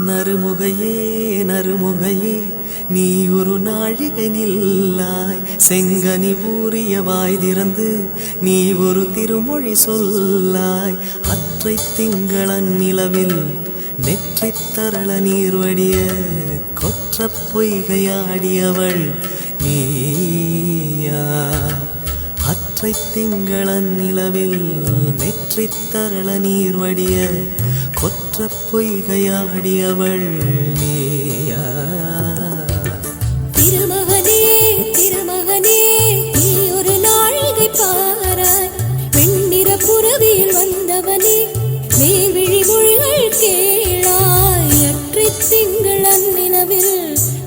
நறுமுகையே நறுமுகையே நீ ஒரு நாழிகை நில்லாய் செங்கனி ஊறிய வாய் திறந்து நீ ஒரு திருமொழி சொல்லாய் அற்றை திங்களன் நிலவில் நெற்றி தரள நீர் வடிய கொற்ற பொய்கையாடியவள் நீயா அற்றை திங்களன் நிலவில் நெற்றி தரள நீர் வடிய கொற்ற பொய்கையாடியவள் நீயா திருமகனே திருமகனே நீ ஒரு நாழிகை பாராய் வெண்ணிற புறவியில் வந்தவனே மேல்விழி மொழிகள் கேளாய் அற்றை திங்களன் நிலவில்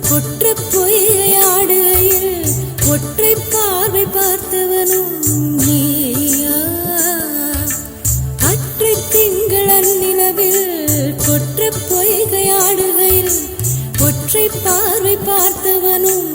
கொற்ற பொய்கையாடுகையில் ஒற்றை பார்வை பார்த்தவனும் நீயா அற்றை திங்களன் நிலவில் கொற்ற பொய்கையாடுகையில் ஒற்றை பார்வை பார்த்தவனும்